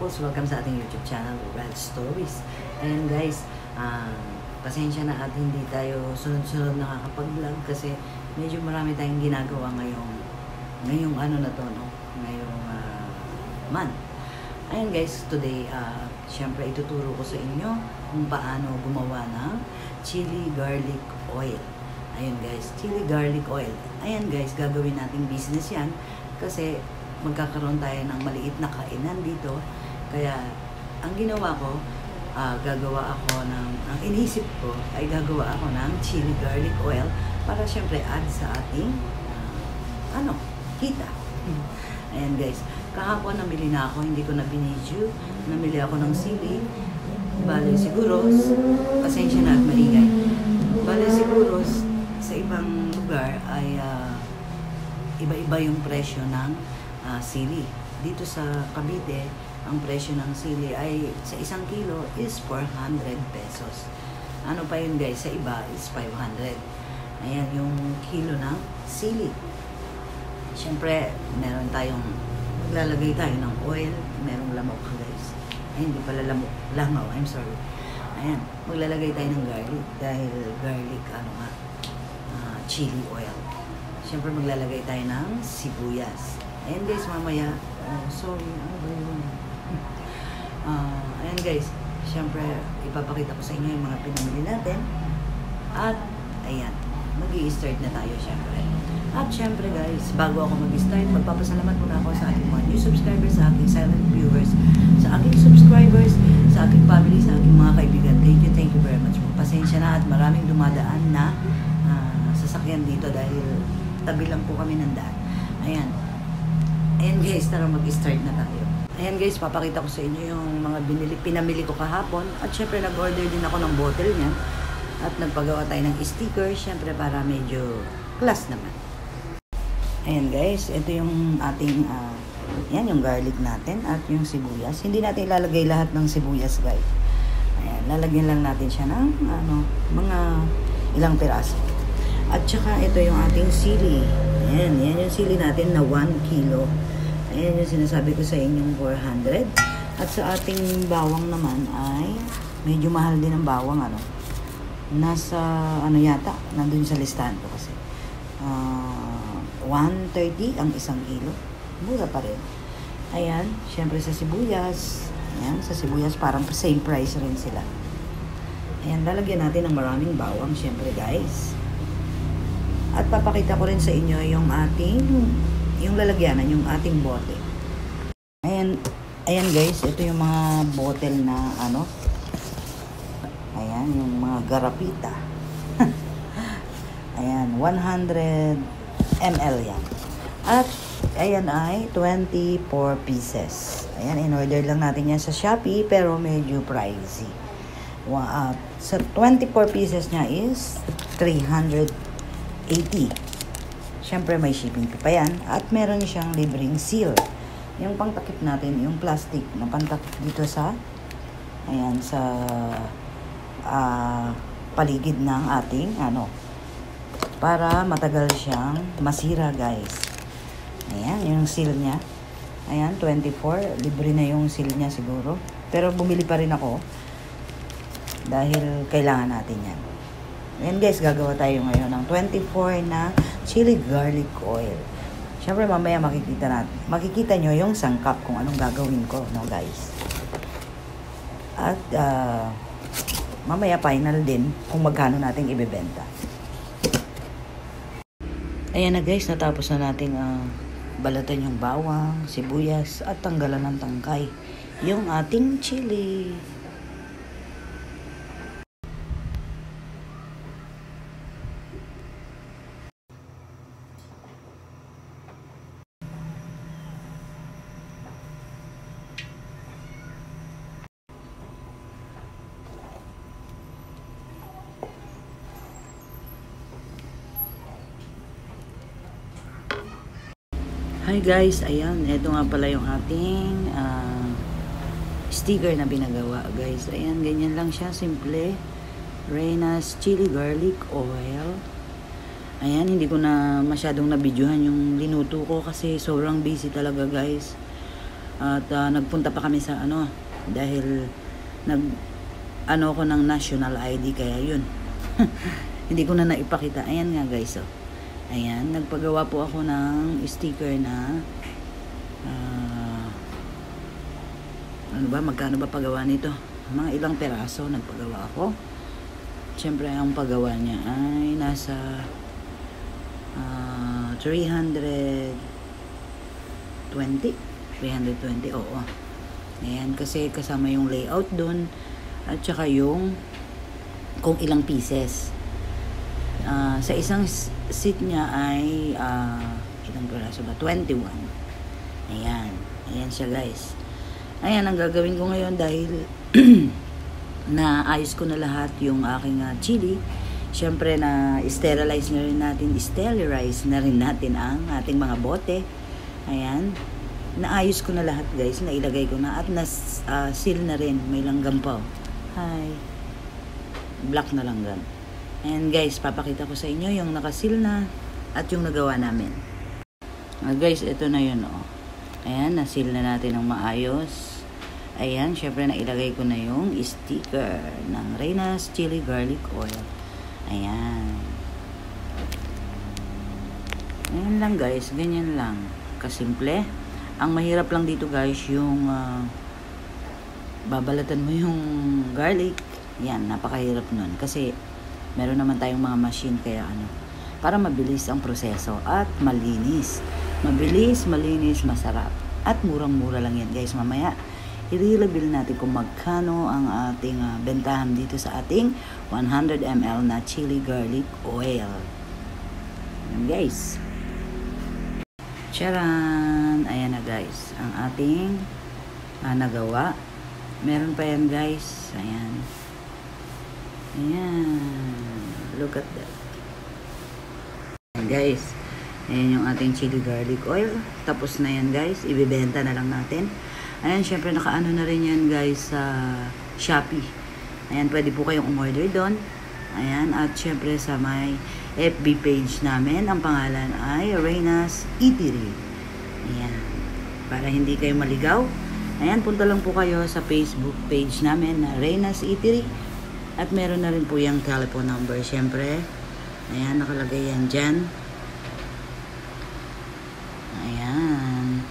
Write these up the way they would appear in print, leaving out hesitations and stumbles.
Couples, welcome sa ating YouTube channel, Red Stories. And guys, pasensya na at hindi tayo sunod-sunod nakakapag-vlog kasi medyo marami tayong ginagawa ngayong ano na to, no? Ngayong month. Ayan guys, today, syempre ituturo ko sa inyo kung paano gumawa ng chili garlic oil. Ayan guys, chili garlic oil. Ayan guys, gagawin nating business yan kasi magkakaroon tayo ng maliit na kainan dito. Kaya, ang ginawa ko, gagawa ako ang inisip ko ay gagawa ako ng chili garlic oil para syempre add sa ating, kita. Ayan guys, kahapon namili na ako, hindi ko na binidyo. Namili ako ng sili. Bale siguro, pasensya na at maingay. Bale siguro, sa ibang lugar ay iba-iba yung presyo ng sili. Dito sa Cavite, ang presyo ng sili ay sa 1 kilo is 400 pesos. Ano pa yun guys? Sa iba is 500. Ayan yung kilo ng sili. Siyempre, meron tayong maglalagay tayo ng oil. Merong lamok guys. Ay, hindi pala lamok. Langaw, I'm sorry. Ayan, maglalagay tayo ng garlic. Dahil garlic, chili oil. Siyempre, maglalagay tayo ng sibuyas. Ayan guys, mamaya, sorry, ano ba yun? Ayan guys, syempre, ipapakita ko sa inyo yung mga pinamili natin. At, ayan, mag-i-start na tayo syempre. At syempre guys, bago ako mag-start, magpapasalamat muna ako sa aking mga new subscribers, sa aking silent viewers, sa aking subscribers, sa aking family, sa aking mga kaibigan. Thank you very much po. Pasensya na at maraming dumadaan na sasakyan dito dahil tabi lang po kami ng daan. Ayan. Ayan guys, tara mag-start na tayo. Ayan guys, papakita ko sa inyo yung mga pinamili ko kahapon. At syempre nag-order din ako ng bottle niyan. At nagpagawa tayo ng sticker, syempre para medyo class naman. Ayan guys, ito yung ating, yan yung garlic natin at yung sibuyas. Hindi natin ilalagay lahat ng sibuyas guys. Ayan, lalagyan lang natin siya ng mga ilang piraso. At saka ito yung ating sili. Ayan, yan yung sili natin na 1 kilo. Ayan yung sinasabi ko sa inyong 400. At sa ating bawang naman ay medyo mahal din ang bawang. Nasa yata, nandun sa listahan ko kasi. 130 ang 1 kilo. Mura pa rin. Ayan, syempre sa sibuyas. Ayan, sa sibuyas parang same price rin sila. Ayan, lalagyan natin ng maraming bawang syempre guys. At papakita ko rin sa inyo yung yung lalagyanan, yung ating bote. Ayan guys, ito yung mga bottle na ayan, yung mga garapita. Ayan, 100 ml yan. At ayan ay 24 pieces. Ayan, in-order lang natin yan sa Shopee pero medyo pricey. Sa 24 pieces niya is 380. Siyempre may shipping fee pa yan. At meron siyang libreng seal. Yung pangtakip natin, yung plastic na pangtakip dito sa ayan, sa paligid ng ating para matagal siyang masira guys. Ayan, yung seal niya. Ayan, 24. Libre na yung seal niya siguro. Pero bumili pa rin ako dahil kailangan natin yan. Ayan guys, gagawa tayo ngayon ng 24 na chili garlic oil. Siyempre mamaya makikita nyo yung sangkap kung anong gagawin ko, no guys. At mamaya final din kung magkano natin ibebenta. Ayan na guys, natapos na natin balatan yung bawang, sibuyas at tanggalan ng tangkay yung ating chili. Hi guys, ayan, ito nga pala yung ating sticker na binagawa guys. Ayan, ganyan lang siya, simple. Reyna's chili garlic oil. Ayan, hindi ko na masyadong nabidyohan yung linuto ko kasi sobrang busy talaga guys. At nagpunta pa kami sa dahil ako ng national ID, kaya yun. Hindi ko na naipakita. Ayan nga guys, oh. Ayan, nagpagawa po ako ng sticker na magkano ba pagawa nito? Mga ilang peraso nagpagawa ako. Siyempre, ang paggawa niya ay nasa 320, oo. Ayan, kasi kasama yung layout doon at saka yung kung ilang pieces. Sa isang seat niya ay ilang peraso ba? 21. Ayan. Ayan siya guys. Ayan ang gagawin ko ngayon dahil naayos ko na lahat yung aking chili. Siyempre na sterilize na rin natin ang ating mga bote. Ayan. Naayos ko na lahat guys, nailagay ko na at seal na rin, may langgam pa. Hi. Black na langgam. And guys, papakita ko sa inyo yung nakasil na at yung nagawa namin. Guys, ito na yun oh. Ayan, nasil na natin ng maayos. Ayan, syempre nailagay ko na yung sticker ng Reyna's Chili Garlic Oil. Ayan. Ayan lang guys, ganyan lang. Kasimple. Ang mahirap lang dito guys, yung babalatan mo yung garlic. Yan, napakahirap nun. Kasi meron naman tayong mga machine, kaya para mabilis ang proseso at malinis. Mabilis, malinis, masarap. At murang-mura lang yan guys. Mamaya, i-reveal natin kung magkano ang ating bentahan dito sa ating 100 ml na chili garlic oil. Yan guys. Charan! Ayan na guys, ang ating nagawa. Meron pa yan guys. Ayan. Ayan. Look at that. Ayan guys. Ayan yung ating chili garlic oil. Tapos na yan guys. Ibibenta na lang natin. Ayan, syempre nakaano na rin yan guys sa Shopee. Ayan, pwede po kayong umorder doon. Ayan, at syempre sa may FB page namin, ang pangalan ay Reyna's Eatery. Ayan, para hindi kayo maligaw. Ayan, punta lang po kayo sa Facebook page namin na Reyna's Eatery. At meron na rin po yung telephone number, syempre. Ayan, nakalagay yan dyan. Ayan.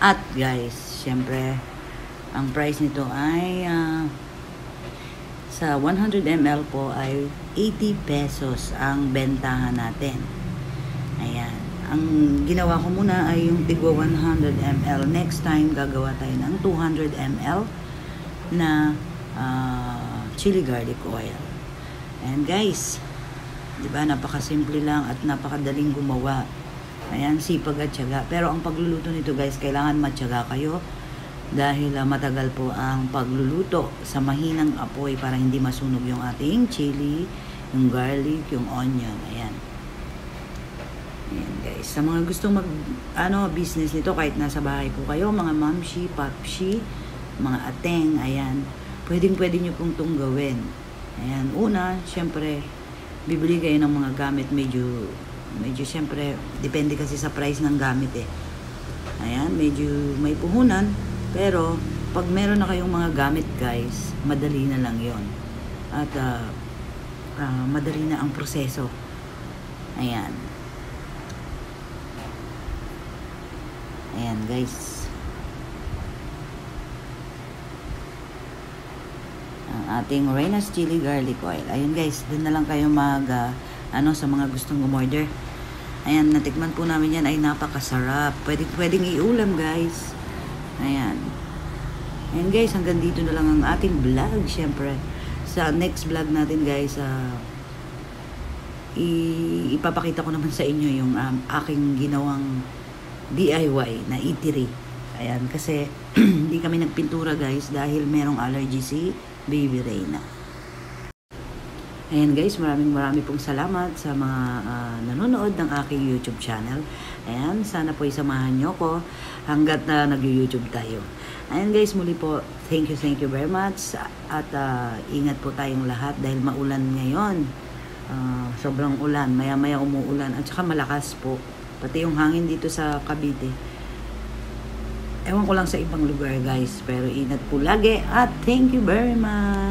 At guys, syempre, ang price nito ay sa 100 ml po ay 80 pesos ang bentahan natin. Ayan. Ang ginawa ko muna ay yung tigwa 100 ml. Next time, gagawa tayo ng 200 ml na chili garlic oil. Ayan guys. Diba? Napakasimple lang at napakadaling gumawa. Ayan, sipag at tiyaga. Pero ang pagluluto nito guys, kailangan matyaga kayo. Dahil matagal po ang pagluluto sa mahinang apoy para hindi masunog yung ating chili, yung garlic, yung onion. Ayan. Ayan guys. Sa mga gustong business nito, kahit nasa bahay po kayo, mga mamshi, papshi, mga ateng, ayan. Pwede nyo pong itong gawin. Ayan. Una, syempre, bibili kayo ng mga gamit medyo syempre, depende kasi sa price ng gamit eh. Ayan, medyo may puhunan. Pero, pag meron na kayong mga gamit guys, madali na lang yon. At, madali na ang proseso. Ayan. Ayan guys. Ang ating Reyna's Chili Garlic Oil. Ayan guys, dun na lang kayo sa mga gustong umorder. Ayan, natikman po namin yan ay napakasarap. Pwedeng iulam guys. Ayan. Ayan guys, hanggang dito na lang ang ating vlog. Siyempre, sa next vlog natin guys, ipapakita ko naman sa inyo yung aking ginawang DIY na eatery. Ayan, kasi hindi kami nagpintura guys dahil merong allergy si Baby Reyna. Ayan guys, maraming pong salamat sa mga nanonood ng aking YouTube channel. Ayan, sana po isamahan nyo ko hanggat nag-YouTube tayo. Ayan guys, muli po, thank you very much. At ingat po tayong lahat dahil maulan ngayon. Sobrang ulan, maya-maya umuulan at saka malakas po. Pati yung hangin dito sa Cavite. Ewan ko lang sa ibang lugar guys, pero ingat po lagi at thank you very much.